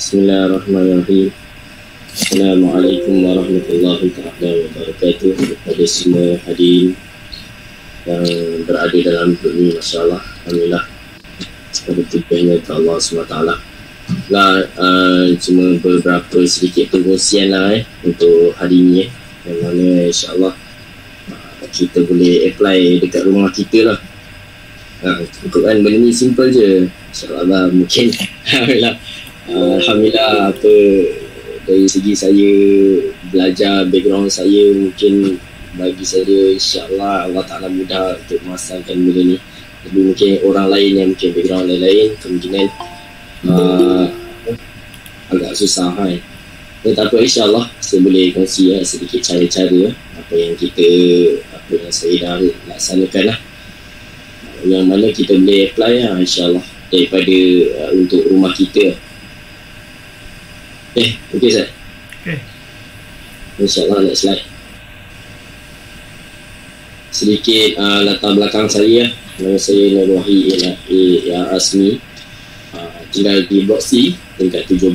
Bismillahirrahmanirrahim. Assalamualaikum warahmatullahi wabarakatuh. Kepada semua hadirin yang berada dalam grup ini, Masya Allah, Alhamdulillah, sepada tujuannya ke Allah SWT lah. Cuma beberapa sedikit perkongsian lah untuk hari ini yang mana insyaAllah kita boleh apply dekat rumah kita lah. Kan benda ni simple je, insyaAllah. Mungkin Alhamdulillah apa dari segi saya belajar, background saya mungkin bagi saya insyaAllah Allah Ta'ala mudah untuk memasangkan benda ni. Tapi mungkin orang lain yang mungkin background lain-lain kemungkinan agak susah kan. Tapi insyaAllah saya boleh kongsi sedikit cara-cara apa yang saya dah laksanakan lah, yang mana kita boleh apply lah, insyaAllah, daripada untuk rumah kita. Okay Ustaz? Okay. InsyaAllah, next slide. Sedikit latar belakang saya. Nama saya Nur Wahid Asmi, tinggal di Blok C, tingkat 17.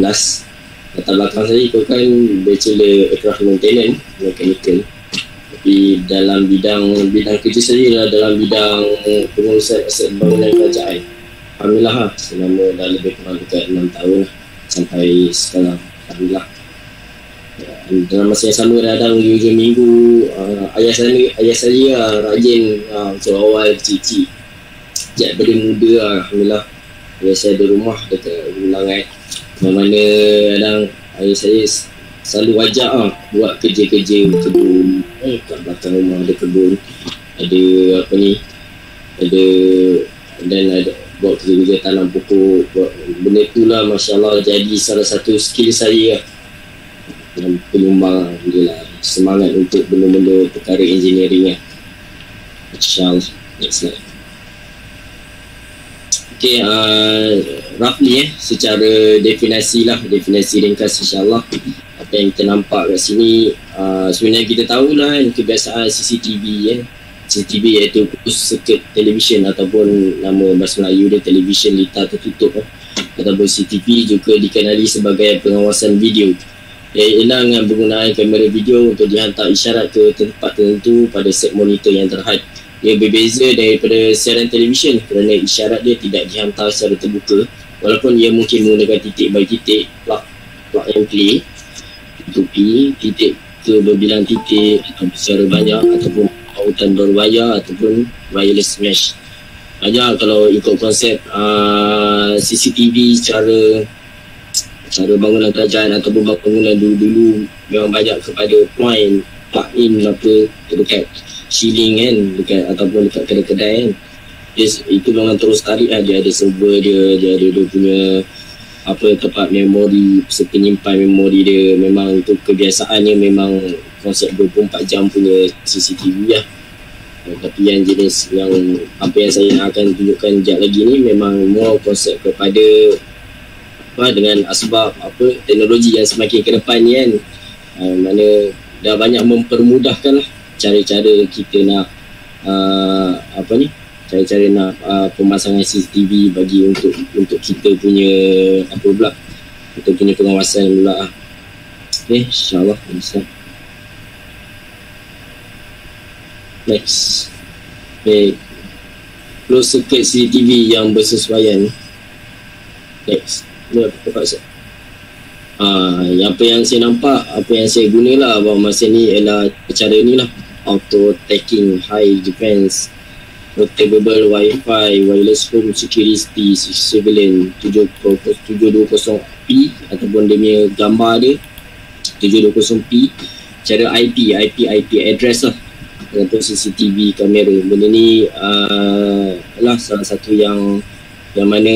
Latar belakang saya ikutkan Bachelor Aircraft Maintenance Mechanical. Tapi dalam bidang kerja saya adalah dalam bidang pengurusan aset bangunan kerajaan. Alhamdulillah, selama dah lebih kurang dekat 6 tahun lah, sampai sekarang. Alhamdulillah. Dalam masa yang sama, kadang di hujung minggu ayah saya rajin macam awal kecil-kecil sejak daripada muda lah. Alhamdulillah, ayah saya ada rumah dekat Ulangan, mana kadang ayah saya selalu ajak buat kerja-kerja kebun. Kat belakang rumah ada kebun, ada ada buat kerja-kerja tanam pokok, buat benda tu lah. Masya Allah, jadi salah satu skill saya dalam penyumbang. Alhamdulillah, semangat untuk benda-benda perkara engineering lah. Masya Allah. Next slide. Okay, roughly secara definisi ringkas insyaAllah. Apa yang kita nampak kat sini, sebenarnya kita tahulah kebiasaan CCTV CCTV iaitu closed circuit television, ataupun nama bahasa Melayu dia television litar tertutup ataupun CCTV, juga dikenali sebagai pengawasan video. Ialah dengan penggunaan kamera video untuk dihantar isyarat ke tempat tertentu pada set monitor yang terhad. Ia berbeza daripada siaran televisyen kerana isyarat dia tidak dihantar secara terbuka, walaupun ia mungkin menggunakan titik by titik, plug and play, titik P, titik ke berbilang titik, atau secara banyak, ataupun pautan berwayar, ataupun wireless mesh. Kalau ikut konsep CCTV cara bangunan kerajaan ataupun bangunan dulu-dulu memang banyak kepada point plug in dekat ceiling kan, ataupun dekat kedai-kedai kan. Itu memang terus tarik lah. Dia ada server dia ada dia punya tempat memori, penyimpan memori dia. Memang itu kebiasaannya, memang konsep 24 jam punya CCTV lah. Tapi yang jenis yang apa yang saya akan tunjukkan sekejap lagi ni memang more konsep kepada dengan asbab teknologi yang semakin ke depan ni kan, mana dah banyak mempermudahkan lah cara-cara kita nak cara-cara nak pemasangan CCTV bagi untuk kita punya untuk punya pengawasan pula. Okay, insyaAllah. Next. Okay, closed circuit CCTV yang bersesuaian. Next. Apa yang saya nampak, apa yang saya guna lah bahawa masa ni ialah cara ni lah: auto tagging, high defense, rotatable wifi, wireless home security, surveillance 720p, ataupun dia punya gambar dia 720p, cara IP address lah, ataupun CCTV kamera. Benda ni lah salah satu yang mana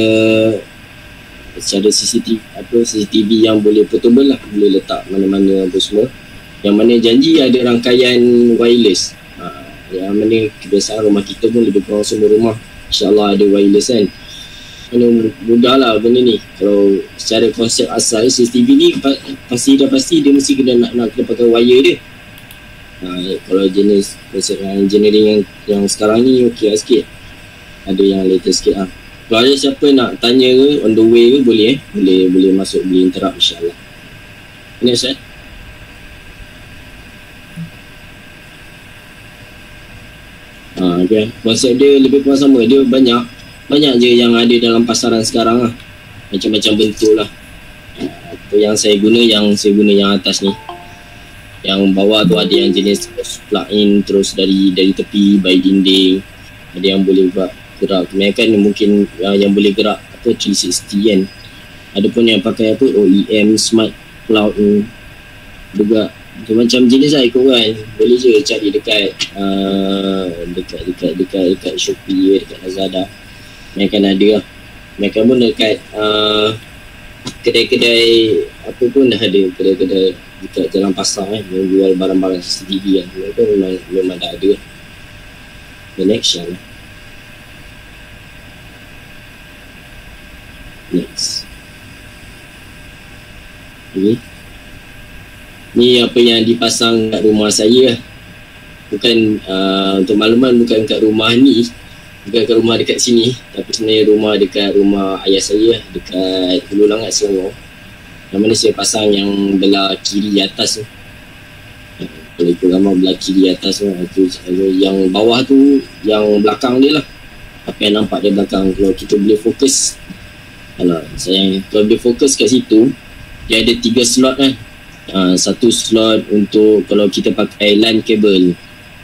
secara CCTV yang boleh portable lah, boleh letak mana-mana apa semua, yang mana janji ada rangkaian wireless. Yang mana kebiasaan rumah kita pun lebih kurang semua rumah insyaAllah ada wireless kan. Mudah lah benda ni. Kalau secara konsep asal CCTV ni pasti dia mesti kena nak pakai wire dia. Kalau jenis konsep engineering yang sekarang ni okey lah sikit, ada yang latest sikit lah. Kalau ada siapa nak tanya ke, on the way ke, boleh boleh masuk, boleh interrupt insyaAllah. Ini Ustaz. Okay. Konsep dia lebih kurang sama. Dia banyak je yang ada dalam pasaran sekarang lah. Macam-macam bentuk lah. Apa yang saya guna yang atas ni. Yang bawah tu ada yang jenis plug in terus dari tepi by dinding. Ada yang boleh gerak. Kebanyakan mungkin yang boleh gerak 360 kan. Ada pun yang pakai OEM Smart Cloud ni juga. Macam jenis lah ikut kan. Boleh je cari dekat Shopee, dekat Lazada. Mereka ada lah. Mereka pun dekat kedai-kedai apa pun dah ada. Kedai-kedai dekat jalan pasar yang jual barang-barang CCTV kan. Mereka memang dah ada. The next one. Next. Okay. Ni apa yang dipasang kat rumah saya. Bukan untuk makluman, bukan kat rumah ni, bukan kat rumah dekat sini, tapi sebenarnya rumah dekat rumah ayah saya dekat Hulu Langat, Selangor. Yang mana saya pasang yang belah kiri atas tu. Kalau ikut gambar belah kiri atas tu, yang bawah tu, yang belakang dia lah. Apa yang nampak dia belakang. Kalau kita boleh fokus, kalau boleh fokus kat situ, dia ada 3 slot kan. Satu slot untuk kalau kita pakai LAN cable,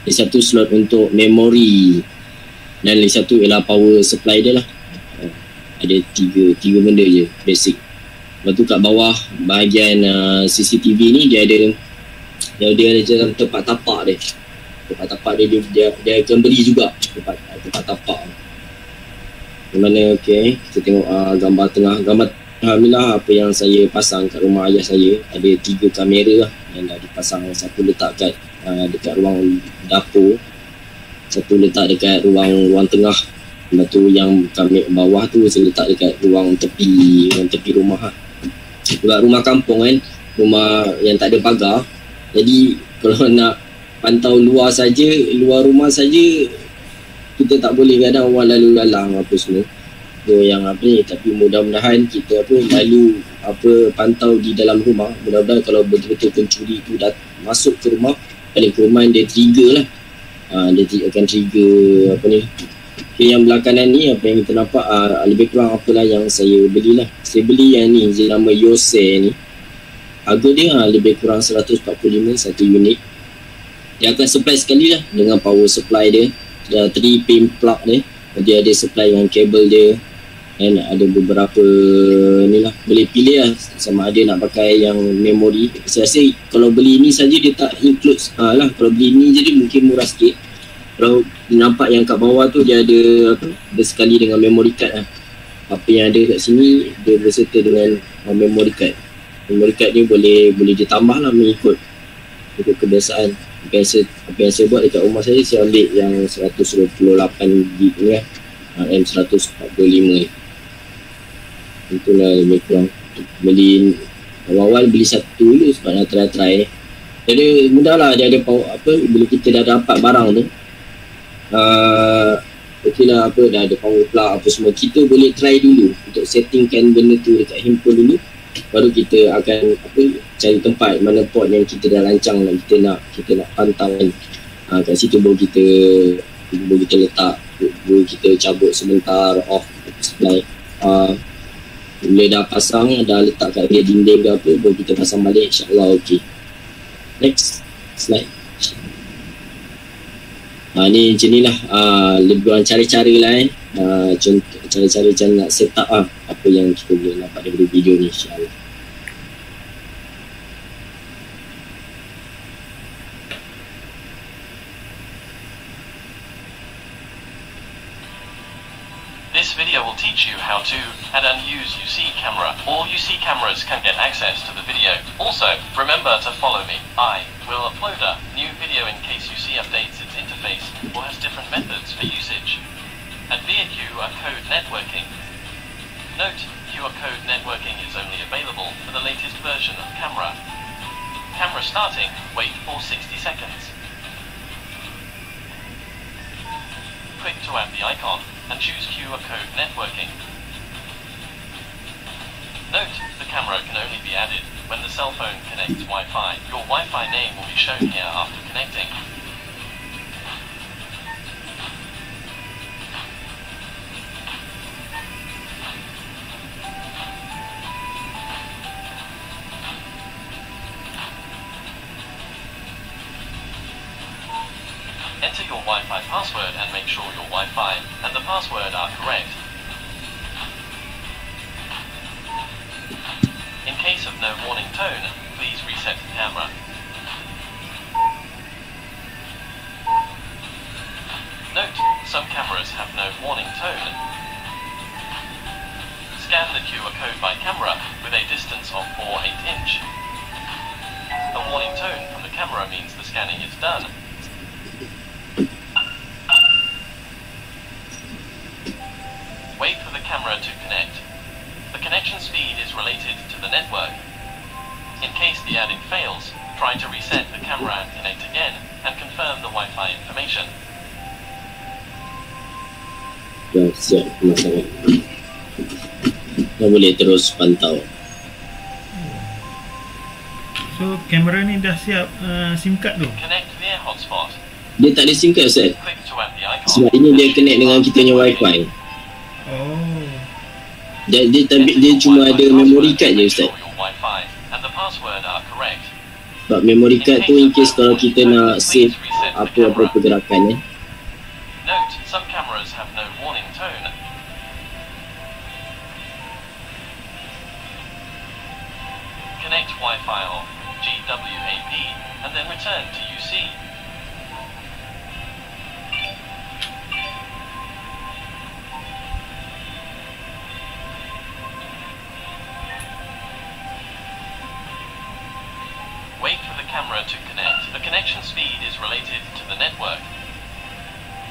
satu slot untuk memori, dan lagi satu ialah power supply dia lah. Ada tiga benda je basic. Lepas tu kat bawah bahagian CCTV ni dia ada dalam tempat tapak dia. Tempat tapak dia akan beri juga tempat tapak. Di mana kita tengok gambar tengah. Gambar alhamdulillah apa yang saya pasang kat rumah ayah saya ada 3 kamera lah yang dah dipasang. Satu letak dekat ruang dapur, satu letak dekat ruang tengah. Lepas tu yang kamera bawah tu saya letak dekat ruang tepi rumah lah. Buat rumah kampung kan, rumah yang tak ada pagar. Jadi kalau nak pantau luar rumah saja, kita tak boleh kadang orang lalu lalang apa semua. Yang apa ni, tapi mudah-mudahan kita lalu pantau di dalam rumah. Mudah-mudahan kalau betul-betul pencuri tu masuk ke rumah, paling kerumahan dia trigger lah. Dia akan trigger apa ni. Yang belakangan ni apa yang kita nampak lebih kurang apalah yang saya belilah. Saya beli yang ni je, nama Yose ni. Harga dia lebih kurang 145 satu unit. Dia akan supply sekali lah dengan power supply dia. Ada 3 pin plug dia. Dia ada supply dengan kabel dia. Dan ada beberapa ni lah, boleh pilih lah sama ada nak pakai yang memori. Saya rasa kalau beli ni saja dia tak include lah. Kalau beli ni je dia mungkin murah sikit. Kalau nampak yang kat bawah tu dia ada sekali dengan memory card lah. Apa yang ada kat sini dia berserta dengan memory card. Memory card ni boleh ditambah lah mengikut kebiasaan. Apa yang saya buat dekat rumah saya ambil yang 128 gig ni lah, M145 ni. Itulah lebih kurang. Beli awal-awal beli satu dulu sebab nak try. Jadi mudah lah, dia ada bila kita dah dapat barang tu okey lah, dah ada power plug apa semua, kita boleh try dulu untuk settingkan benda tu dekat handphone dulu. Baru kita akan cari tempat mana port yang kita dah rancang lah, kita nak pantau kan. Kat situ baru kita letak, baru kita cabut sebentar, off supply. Bila dah pasang, dah letak kat dia dinding ke apa, baru kita pasang balik, insyaAllah okey. Next slide. Ni macam ni lah, lebih kurang cara-cara lah contoh cara-cara macam nak set up apa yang kita boleh nampak daripada video ni, insyaAllah. This video will teach you how to add and use UC camera. All UC cameras can get access to the video. Also, remember to follow me. I will upload a new video in case UC updates its interface or has different methods for usage. And via QR code networking. Note, QR code networking is only available for the latest version of camera. Camera starting, wait for 60 seconds. Click to add the icon. and choose QR code networking. Note, the camera can only be added when the cell phone connects Wi-Fi. Your Wi-Fi name will be shown here after connecting. Enter your Wi-Fi password and make sure your Wi-Fi and the password are correct. In case of no warning tone, please reset the camera. Note, some cameras have no warning tone. Scan the QR code by camera with a distance of 4/8 inch. A warning tone from the camera means the scanning is done. Wait for the camera to connect. The connection speed is related to the network. In case the add-in fails, try to reset the camera and connect again and confirm the Wi-Fi information. Dah siap pemasangan. Dah boleh terus pantau. So kamera ni dah siap SIM card tu? Connect via hotspot. Dia tak ada SIM card Ustaz. Click to add the icon. Sebab ini dia connect dengan kita punya Wi-Fi. Oh. Dia cuma ada memory card je Ustaz. Sebab memory card tu in case kalau kita nak save apa-apa pergerakan ya. Note, some cameras have no warning tone. Connect Wi-Fi off GWAP and then return to UC. Wait for the camera to connect. The connection speed is related to the network.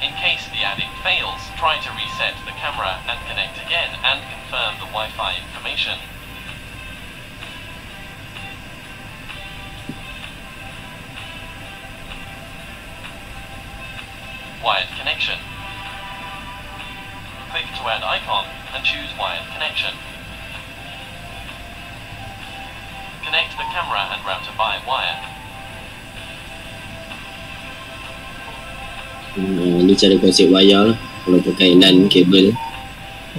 In case the add-in fails, try to reset the camera and connect again and confirm the Wi-Fi information. Wired connection. Click to add icon and choose wired connection. Connect the camera and router by wire. Ni cara konsep wayar lah. Kalau pakai LAN kabel.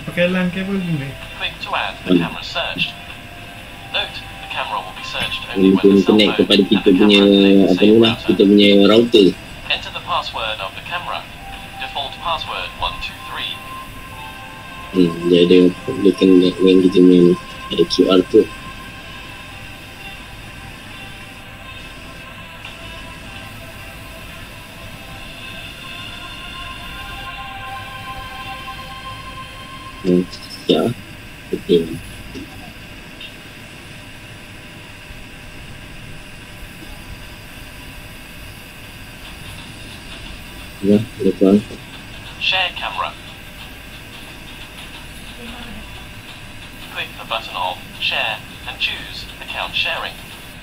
Pakai LAN kabel ni. Click to add the camera searched. Note, the camera will be searched only when the cell Connect phone kepada kita and the punya camera is apa the ni same lah, router. kita punya router. Enter the password of the camera. Default password 123. Dia ada connect dengan kita punya ni. Ada QR code. Ya, betul. Ya, betul. Share camera. Click the button of Share and choose Account Sharing.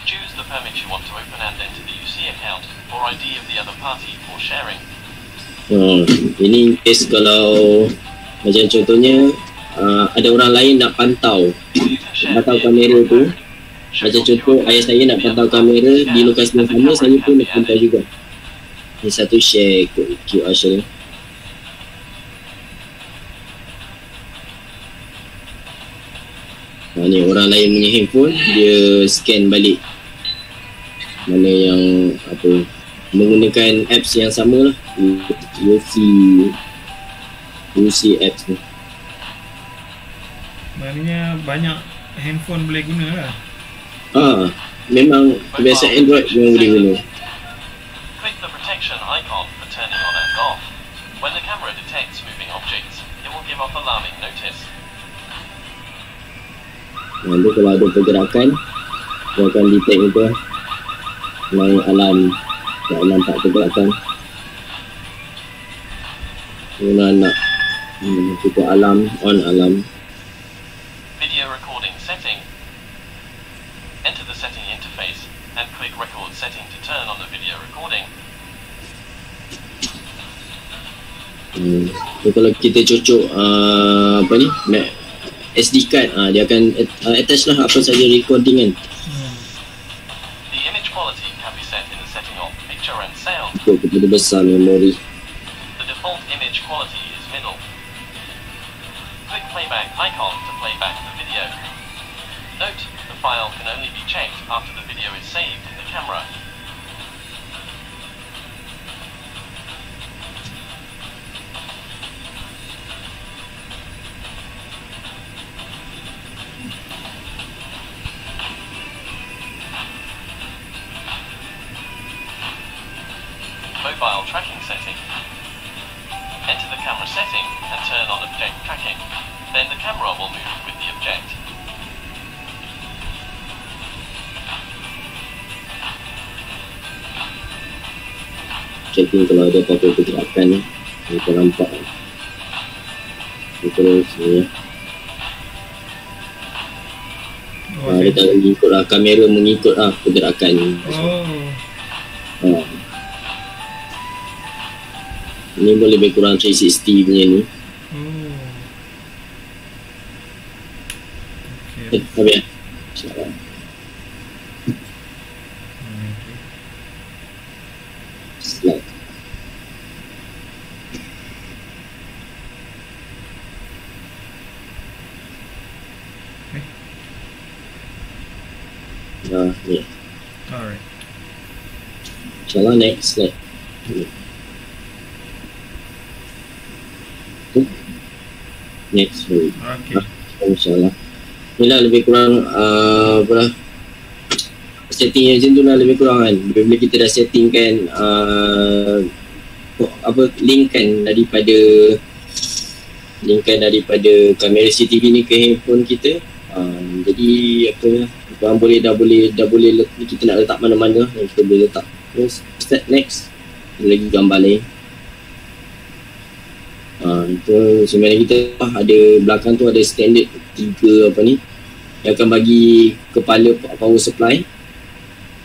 Choose the permit you want to open and enter the UC account or ID of the other party for sharing. Ini case kalau macam contohnya ada orang lain nak pantau kamera tu. Macam contoh ayah saya nak pantau kamera di lokasi yang sama, saya pun nak pantau juga. Ini satu share QR sharing. Ni orang lain punya handphone, dia scan balik mana yang apa, menggunakan apps yang sama lah, UC apps ni. Maknanya banyak handphone boleh guna lah. Memang kebiasaan Android memang boleh guna. Click the protection icon for turning on and off. When the camera detects moving objects, it will give off alarming notice. Nanti kalau ada pergerakan, dia akan detect itu lah. Main alarm, tak nampak pergerakan. Guna nak tutup alarm, on alarm. Video recording setting. Enter the setting interface and click record setting to turn on the video recording. So, kalau kita cocok apa ni, SD card, dia akan attach lah apa saja recording kan. The image quality can be set in the setting of picture and sound. Untuk kepada besar memori. The default image quality is middle. Click playback icon to play back the video. Note, the file can only be checked after the video is saved in the camera. Mobile tracking setting. Enter the camera setting and turn on object tracking. Then the camera will move with the object. Checking kalau ada apa-apa pergerakan ni, kita nampak. Terus ni. Dia tak mengikut lah, kamera mengikut lah pergerakan. Ini boleh lebih kurang 360 punya ni. Habis ya? InsyaAllah. Slide. Ni. Alright. InsyaAllah next slide. Next slide. Okay. InsyaAllah. Inilah lebih kurang apa lah, setting macam tu lah lebih kurang kan. Bila kita dah settingkan linkkan daripada kamera CCTV ni ke handphone kita. Jadi apa ya, korang dah boleh kita nak letak mana-mana yang kita boleh letak. Terus step next, lagi gambar lain. Itu sebenarnya kita ada belakang tu ada standard 3 apa ni yang akan bagi kepala power supply.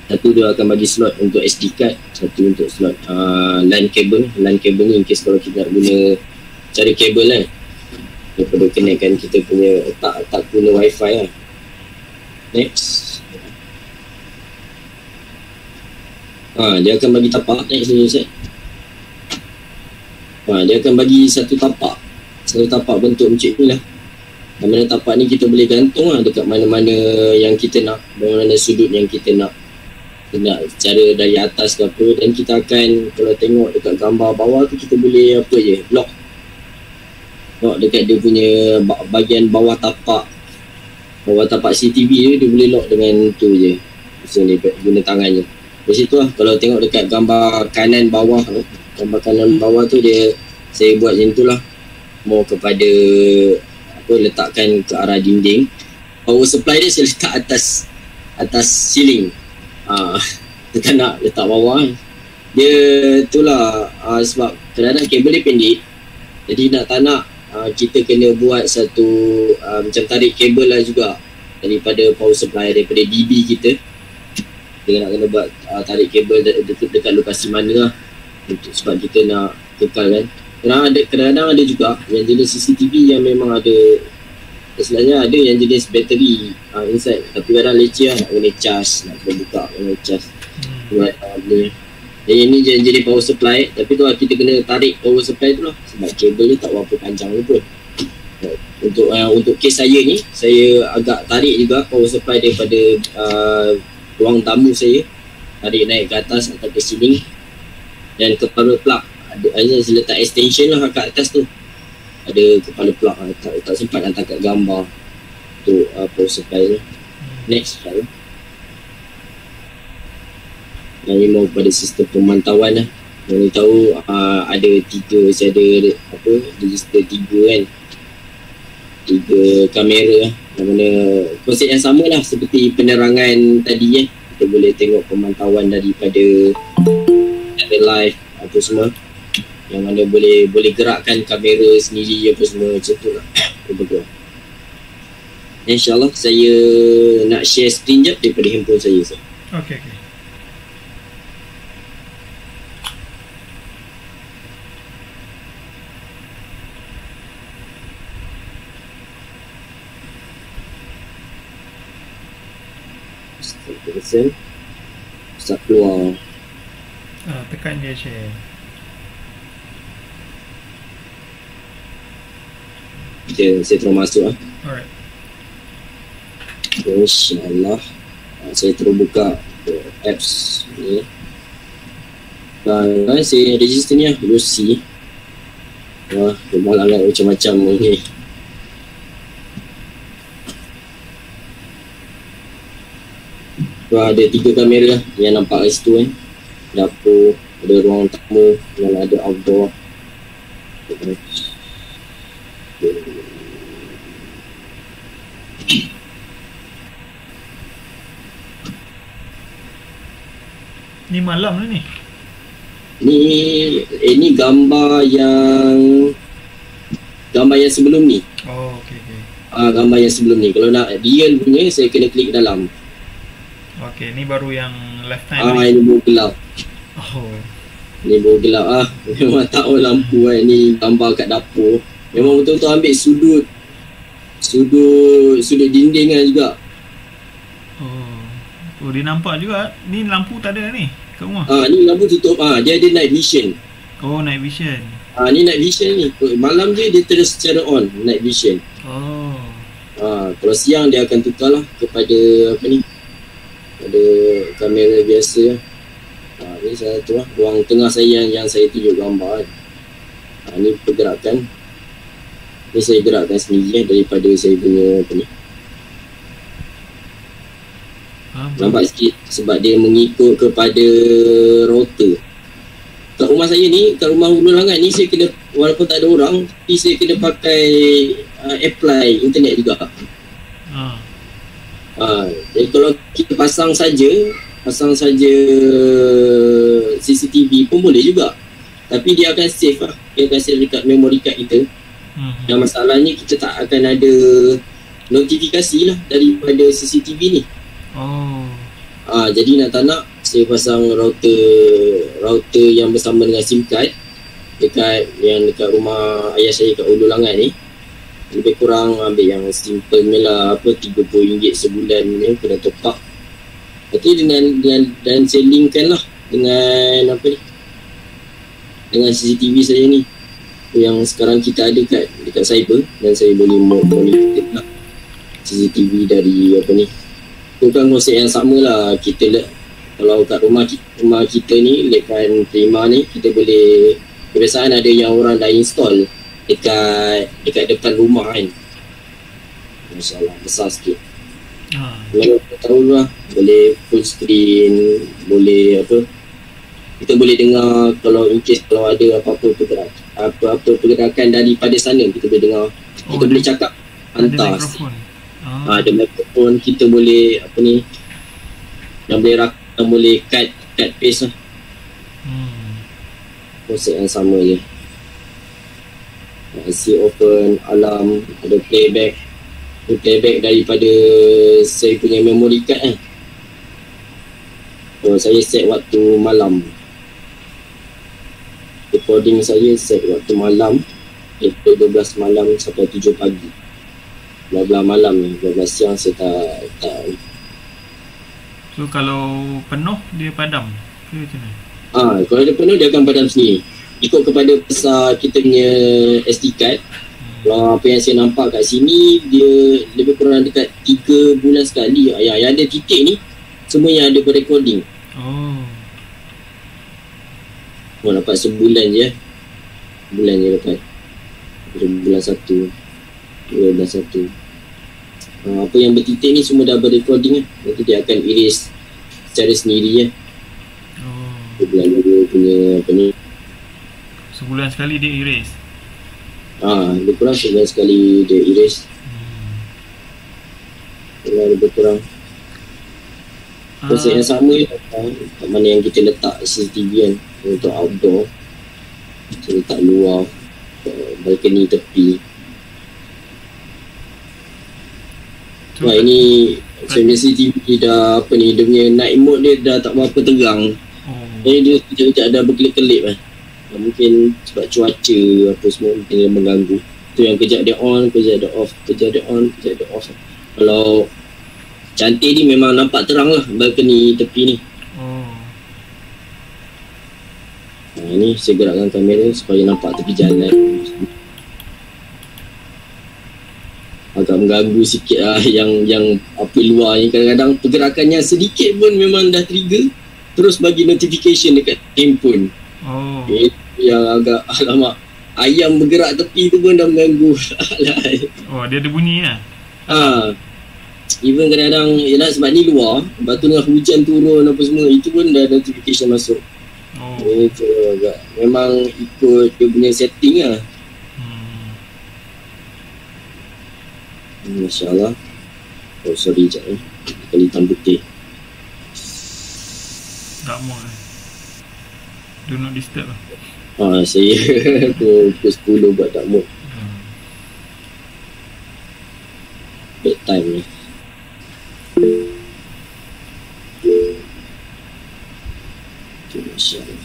Satu dia akan bagi slot untuk SD card, satu untuk slot LAN cable ni in case kalau kita nak guna cara kabel kan, daripada connectkan kita punya tak guna wifi lah. Next, dia akan bagi tapak. Next ni Ustaz. Dia akan bagi satu tapak bentuk macam ni lah. Mana tapak ni kita boleh gantung lah dekat mana-mana yang kita nak, mana-mana sudut yang kita nak secara dari atas ke apa. Dan kita akan, kalau tengok dekat gambar bawah tu, kita boleh apa je, lock dekat dia punya bahagian bawah tapak CCTV dia boleh lock dengan tu je. Maksudnya dia guna tangan je. Di situ lah, kalau tengok dekat gambar kanan bawah tu dia, saya buat macam tu lah, mau kepada letakkan ke arah dinding. Power supply dia saya letak atas ceiling. Kita nak letak bawah dia tu lah. Sebab kadang-kadang kabel dia pendek, jadi tak nak kita kena buat satu macam tarik kabel lah juga daripada power supply, daripada DB kita. Kita nak kena buat tarik kabel dekat lokasi mana lah, sebab kita nak kekalkan. Kadang-kadang ada juga yang jenis CCTV yang memang ada, sebenarnya ada yang jenis bateri inside, tapi kadang leceh lah, nak kena charge, nak kena buka, kena charge buat benda. Dan yang ni jadi power supply, tapi tu lah kita kena tarik power supply tu lah, sebab kabel ni tak berapa panjang pun. Untuk kes saya ni, saya agak tarik juga power supply daripada ruang tamu saya, tarik naik ke atas atau ke ceiling. Dan kepala plug ada saya letak extension lah kat atas tu, ada kepala plug, tak sempat hantar kat gambar untuk power supply tu. Next slide. Yang ni mau pada sistem pemantauan lah. Yang tahu ada 3, saya ada register 3 kan, 3 kamera lah, yang mana konsep yang sama lah seperti penerangan tadi kan. Kita boleh tengok pemantauan daripada live apa semua, yang mana boleh gerakkan kamera sendiri apa semua macam tu lah. InsyaAllah saya nak share screen jap daripada handphone saya. Okay. Start keluar. Tekan je share. Saya terus masuk lah. Alright. InsyaAllah. Saya terus buka apps ni. Dan saya register ni lah, Lucy. Wah, rumah langgar macam-macam ni. Wah, ada 3 kamera yang nampak kat situ kan. Dapur, ada ruang tamu, dan ada outdoor. Ni malam lah ni. Ni gambar yang sebelum ni. Oh, okey. Gambar yang sebelum ni. Kalau nak real punya, saya kena klik dalam. Okey, ni baru yang lifetime. Ini baru gelap. Oh. Ni baru gelap Memang tak ada lampu kan. Ni gambar kat dapur. Memang betul-betul ambil sudut dinding kan juga. Oh, dia nampak juga. Ni lampu tak ada ni kat rumah. Ni lampu tutup. Dia ada night vision. Oh, night vision. Ni night vision ni. Malam je dia terus secara on night vision. Oh. Kalau siang dia akan tukar lah kepada apa ni? Ada kamera biasa. Ni satu lah. Ruang tengah saya yang saya tunjuk gambar kan. Ni pergerakan. Ni saya gerakkan sendiri daripada saya punya apa ni. Nampak sikit sebab dia mengikut kepada router. Kat rumah saya ni, kat rumah Hulu Langat ni, saya kena, walaupun tak ada orang, tapi saya kena pakai apply internet juga. Jadi kalau kita pasang saja CCTV pun boleh juga. Tapi dia akan save lah. Dia akan save dekat memory card kita. Dan masalahnya kita tak akan ada notifikasi lah daripada CCTV ni. Jadi nak tak nak saya pasang router yang bersama dengan SIM card dekat rumah ayah saya kat Hulu Langat ni. Lebih kurang ambil yang simple ni lah, RM30 sebulan ni kena top up. Lepas tu dan saya linkkan lah dengan dengan CCTV saya ni yang sekarang kita ada dekat cyber, dan saya boleh monitor lah CCTV dari tu kan konsep yang sama lah. Kalau kat rumah kita ni lekan Prima ni, kita boleh, kebiasaan ada yang orang dah install dekat depan rumah kan. Masya-Allah, besar sikit. Kalau tahu lah, boleh full screen, boleh kita boleh dengar kalau in case kalau ada apa-apa pergerakan daripada sana, kita boleh dengar. Kita boleh cakap hantar. Ada mikrofon, kita boleh yang boleh rakam, boleh cut paste lah. Konsep yang sama je. IC open, alarm, ada playback daripada saya punya memory card kan. Saya set waktu malam. Recording saya set waktu malam, daripada 12 malam sampai 7 pagi. 12 malam ni, 12 siang saya tak. So kalau penuh dia padam ke macam mana? Kalau dia penuh dia akan padam sendiri. Ikut kepada besar kita punya SD card. Kalau apa yang saya nampak kat sini, dia lebih kurang dekat 3 bulan sekali. Yang ada titik ni semua yang ada berrecording. Dapat sebulan je. Bulan je dapat. Bulan 1, bulan 1. Apa yang bertitik ni semua dah berrecording lah. Nanti dia akan erase secara sendiri lah. Bulan 2 punya sebulan sekali dia erase. Lebih kurang sebulan sekali dia erase. Lebih kurang konsep yang sama je. Kat mana yang kita letak CCTV kan, untuk outdoor. Kita letak luar, balcony tepi. Ini CCTV dah dia punya night mode dia dah tak berapa terang. Jadi dia sekejap ada berkelip-kelip kan. Mungkin sebab cuaca apa semua mungkin dia mengganggu. Tu yang kejap dia on, kejap dia off, kejap dia on, kejap dia off. Kalau cantik ni memang nampak terang lah balkoni tepi ni. Oh. Ni saya gerakkan kamera supaya nampak tepi jalan. Agak mengganggu sikit lah yang apa luar ni. Kadang-kadang pergerakannya sedikit pun memang dah trigger, terus bagi notification dekat handphone. Oh. Yang agak alamak, ayam bergerak tepi tu pun dah mengganggu. Oh, dia ada bunyi lah. Even kadang-kadang yelah, sebab ni luar, lepas tu dengan hujan turun apa semua, itu pun dah notification masuk. Oh. Itu agak memang ikut dia punya setting lah. Masya Allah. Oh sorry sekejap kali hitam putih. Tak mau do not disturb lah. Saya pukul 10 buat tak mood. Bedtime ni. Masya Allah.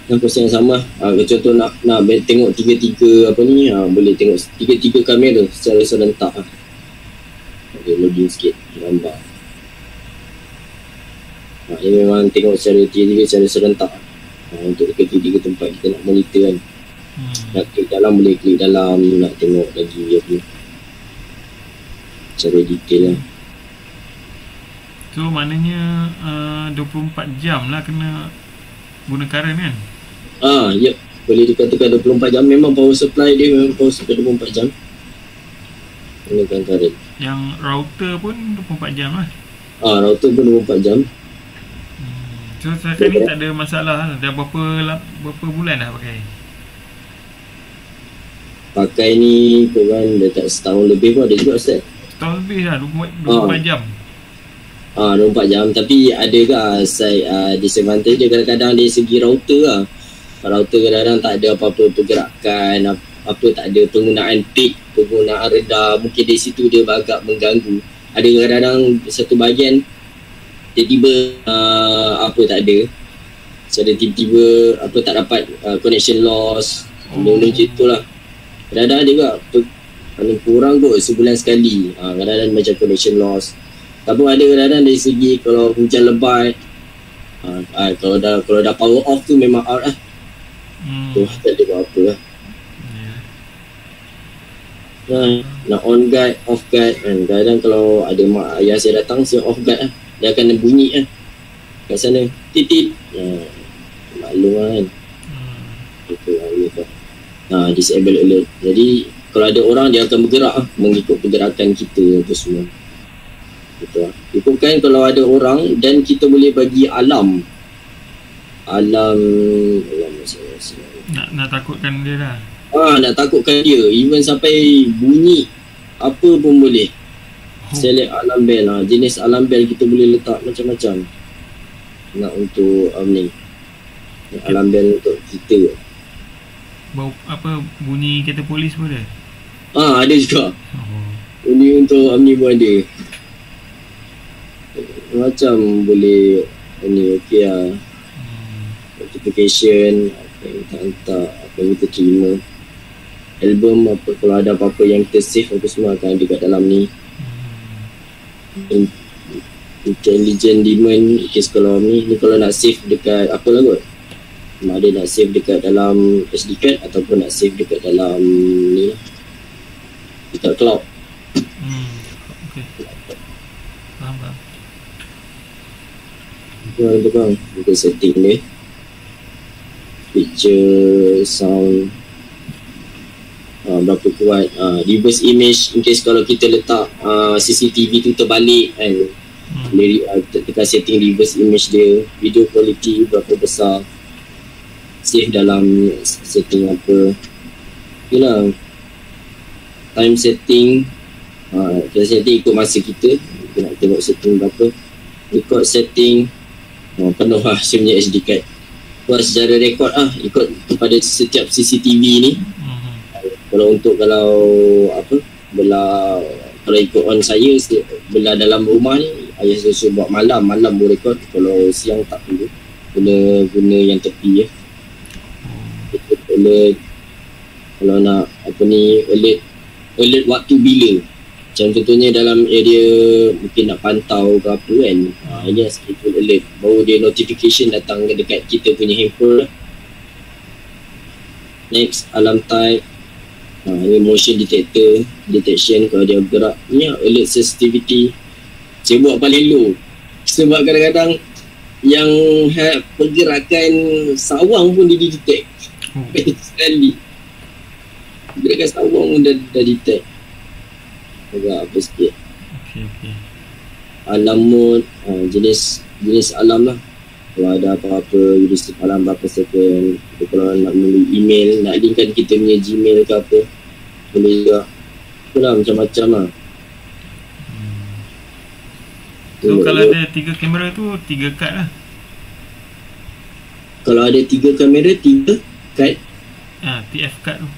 Proses yang sama. Contoh nak tengok tiga-tiga apa ni, boleh tengok tiga-tiga kamera secara serentak. Dia loading sikit gambar. Dia memang tengok secara tiga-tiga secara serentak. Untuk ketiga tempat kita nak monitor kan. Nak klik dalam boleh klik dalam, nak tengok lagi apa ni, secara detail lah. So maknanya 24 jam lah kena guna current kan? Yep. Boleh dikatakan 24 jam. Memang power supply dia memang power supply 24 jam. Gunakan current. Yang router pun 24 jam lah. Router pun 24 jam. So sekarang ni tak ada masalah lah. Dah berapa bulan dah pakai? Pakai ni korang dah tak setahun lebih pun ada juga Ustaz. Setahun lebih lah, 24 jam. 24 jam. Tapi ada ke disadvantage dia kadang-kadang dari segi router lah. Router kadang-kadang tak ada apa-apa pergerakan, tak ada penggunaan peak, penggunaan redar. Mungkin dari situ dia agak mengganggu. Ada kadang-kadang satu bahagian tiba-tiba tak ada. So ada tiba-tiba tak dapat connection loss. Benda-benda macam tu lah. Kadang-kadang juga paling kurang kot sebulan sekali. Kadang-kadang macam connection loss. Tapi ada kadang-kadang dari segi kalau hujan lebat, kalau dah power off tu memang out lah. Tu tak ada apa-apa lah. Nak on guard, off guard kan. Kadang-kadang kalau ada mak ayah saya datang, saya off guard lah. Dia akan bunyi lah kat sana, titit. Maklum lah kan. Itu lah. Disable alert. Jadi kalau ada orang dia akan bergerak lah, mengikut pergerakan kita tu semua. Betul lah. Ikutkan kalau ada orang dan kita boleh bagi alam nak takutkan dia lah. Nak takutkan dia. Even sampai bunyi apa pun boleh. Select alarm bell lah. Jenis alarm bell kita boleh letak macam-macam. Nak untuk alarm bell untuk kita. Bau apa, bunyi kereta polis pun ada? Ada juga. Bunyi untuk Omni pun ada. Macam boleh okey lah. Notification apa yang kita hantar, apa yang kita terima, album apa, kalau ada apa-apa yang kita save apa semua akan ada kat dalam ni. Intelligent Demon case kalau ni kalau nak save dekat apa lah kot, ada nak save dekat dalam SD card ataupun nak save dekat dalam ni lah, dekat cloud. Okay. Faham. Itu kan kita setting dia, picture, sound, berapa kuat, reverse image in case kalau kita letak CCTV tu terbalik kan, boleh tekan setting reverse image dia, video quality berapa besar, save dalam setting apa, itulah time setting. Kita setting ikut masa kita nak tengok setting berapa, record setting penuh lah saya punya SD card, buat secara rekod lah ikut kepada setiap CCTV ni. Kalau ikut on saya belah dalam rumah ni, ayah saya suruh buat malam boleh rekod, kalau siang tak perlu guna yang tepi ya. Alert, Kalau nak alert waktu bila. Macam contohnya dalam area mungkin nak pantau ke apa kan, ini schedule alert, baru dia notification datang dekat kita punya handphone lah. Next, alarm type. Ini motion detection kalau dia bergerak. Ni alert sensitivity. Saya buat paling low sebab kadang-kadang yang pergerakan sawang pun dia detect. Sekali pergerakan sawang pun dah detect. Agak apa sikit. Okay. Alarm mode, jenis alarm lah. Kalau ada apa-apa, jenis alarm berapa second. Kalau nak melalui email, nak linkkan kita punya Gmail ke apa, boleh juga. Itulah macam-macam lah. So kalau ada 3 kamera tu 3 kad lah. Kalau ada 3 kamera, 3 kad. TF kad tu.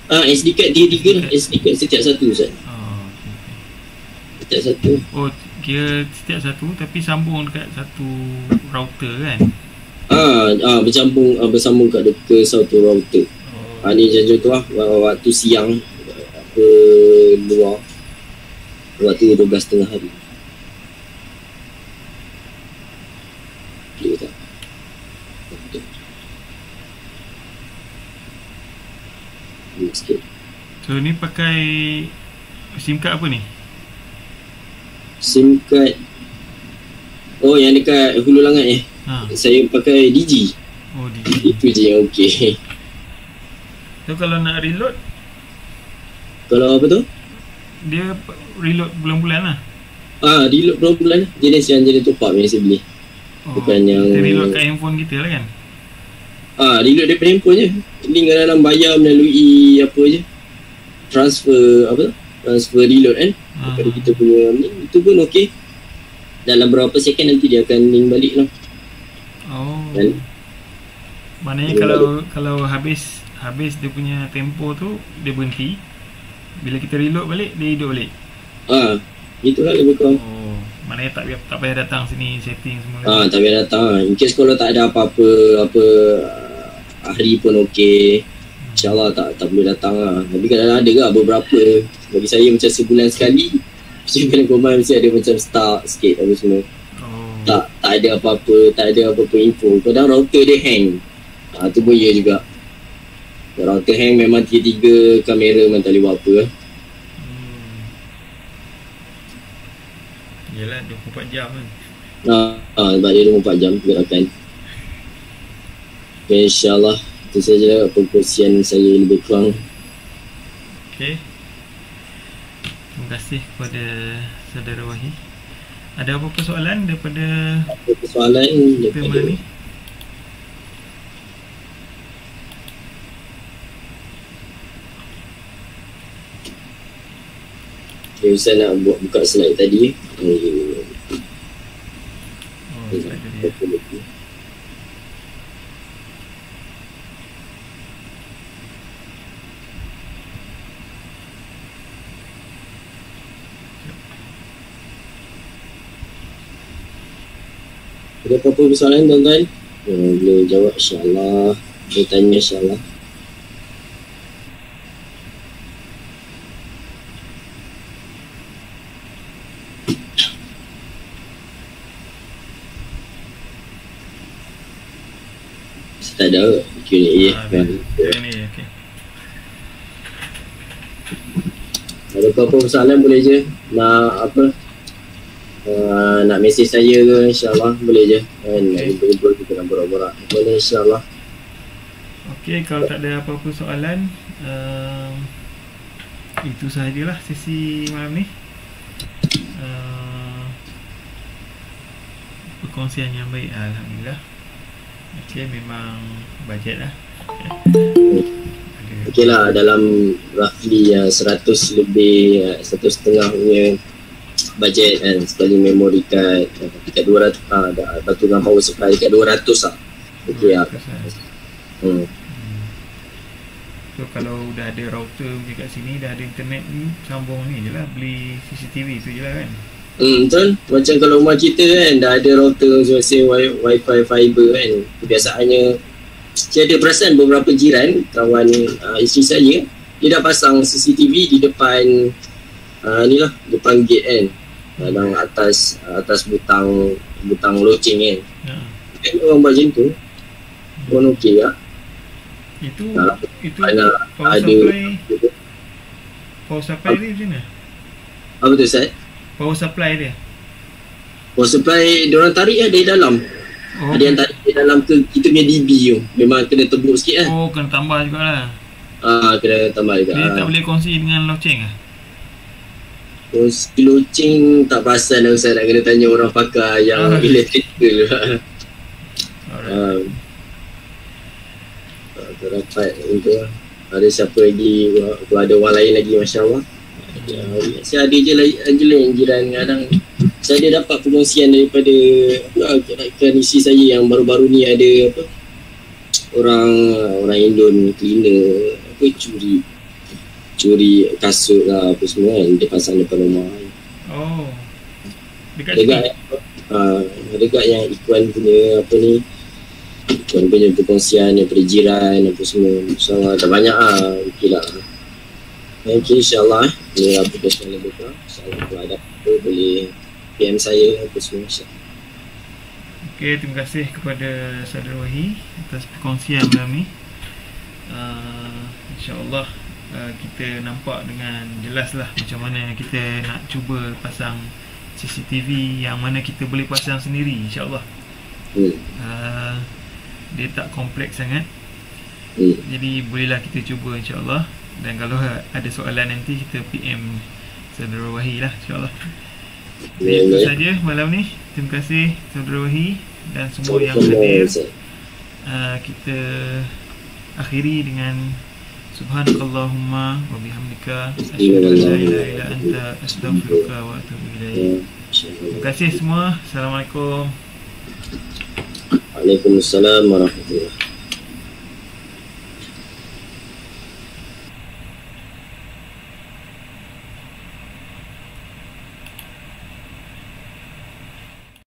SD card 3 lah. SD card setiap satu Ustaz. Okay. Setiap satu. Oh, kira setiap satu tapi sambung dekat satu router kan? Bersambung ke satu router. Ni macam tu lah, waktu siang ke luar, waktu 12.30 hari. Boleh tak? Sikit. So ni pakai SIM card apa ni? SIM card, yang dekat Hulu Langat saya pakai Digi. Digi. Itu je yang okey. So kalau nak reload, kalau apa tu? Dia reload bulan-bulan lah. Reload bulan-bulan lah. Jenis top up yang saya beli. Bukan yang kita reload kat handphone kita lah kan? Reload daripada handphone je. Link dalam bayar melalui apa je, transfer reload kan, daripada kita punya ni. Itu pun okey. Dalam berapa second nanti dia akan link balik lah. Dan maknanya kalau habis dia punya tempo tu, dia berhenti. Bila kita reload balik, dia hidup balik. Itulah lebih kurang. Maknanya tak payah datang sini setting semua. Tak payah datang. In case kalau tak ada apa-apa hari pun okey, InsyaAllah tak boleh datang lah. Tapi kadang-kadang ada ke beberapa, bagi saya macam sebulan sekali mesti kena command, mesti ada macam stuck sikit apa semua. Tak ada apa-apa info. Kadang router dia hang. Tu pun ya juga. Router hang memang 3 kamera memang tak boleh buat apa. Yelah 24 jam kan. Sebab dia 24 jam pergerakan. Okay, InsyaAllah itu saja perkongsian saya lebih kurang. Okay, terima kasih kepada Saudara Wahid. Ada apa-apa soalan daripada tema ni? Okay, Ustaz nak buka slide tadi. Slide tadi. Ada apa-apa soalan tuan-tuan? Boleh jawab insyaAllah. Boleh tanya insyaAllah. Tak ada Q&A kan? Okay. Ada apa-apa soalan boleh je. Nak apa? Nak mesej saya ke, insyaAllah boleh je kan. Nak kita nak borak-borak boleh insyaAllah. Okay, kalau tak ada apa-apa soalan, itu sahajalah sesi malam ni. Perkongsian yang baik, Alhamdulillah. Okay, memang bajet lah. Okay lah, dalam roughly 100 lebih, 1.5 punya bajet kan, sekali memory card dekat 200, batu dengan power supply dekat 200 lah. Okay lah. So kalau dah ada router dekat sini, dah ada internet ni, sambung ni je lah, beli CCTV tu je lah kan. Betul. Macam kalau rumah kita kan dah ada router, say wifi fiber kan, kebiasaannya saya ada perasan beberapa jiran kawan isteri saya, dia dah pasang CCTV di depan ni lah, depan gate kan, dalam atas butang loceng kan. Kan orang buat macam tu pun okey tak? Itu ada power supply dia macam mana? apa tu Ustaz? Power supply dia. Power supply diorang tarik lah dari dalam. Ada yang tarik dari dalam ke kita punya DB tu. Memang kena tebuk sikit lah. Oh, kena tambah jugalah. Kena tambah juga. Dia tak boleh kongsi dengan loceng lah? Kongsi loceng tak perasan lah Ustaz, nak kena tanya orang pakar yang electrical. Rapat untuk ada siapa lagi, ada orang lain lagi, Masya Allah. Saya ada je lain jiran kadang. Saya ada dapat perkongsian daripada rakan isi saya yang baru-baru ni ada orang Indon cleaner curi kasut lah apa semua kan, dia pasang depan rumah. Oh, dekat yang Ikhwan punya Ikhwan punya perkongsian daripada jiran apa semua. InsyaAllah dah banyak okey lah. Okay, insyaAllah ni aplikasi yang lebih kurang. InsyaAllah kalau ada apa boleh PM saya apa semua, insyaAllah. Okay, terima kasih kepada Saudara Wahi atas perkongsian malam ni. InsyaAllah kita nampak dengan jelas lah macam mana kita nak cuba pasang CCTV yang mana kita boleh pasang sendiri, insyaAllah. Dia tak kompleks sangat. Jadi bolehlah kita cuba, insyaAllah. Dan kalau ada soalan nanti kita PM Saudara Wahi lah, insyaAllah. Itu saja malam ni. Terima kasih Saudara Wahi dan semua yang hadir. Kita akhiri dengan Subhanakallahumma wa bihamdika asyhadu an la ilaha illa anta astaghfiruka wa atubu ilaik. Terima kasih semua. Assalamualaikum. Waalaikumsalam warahmatullahi wabarakatuh.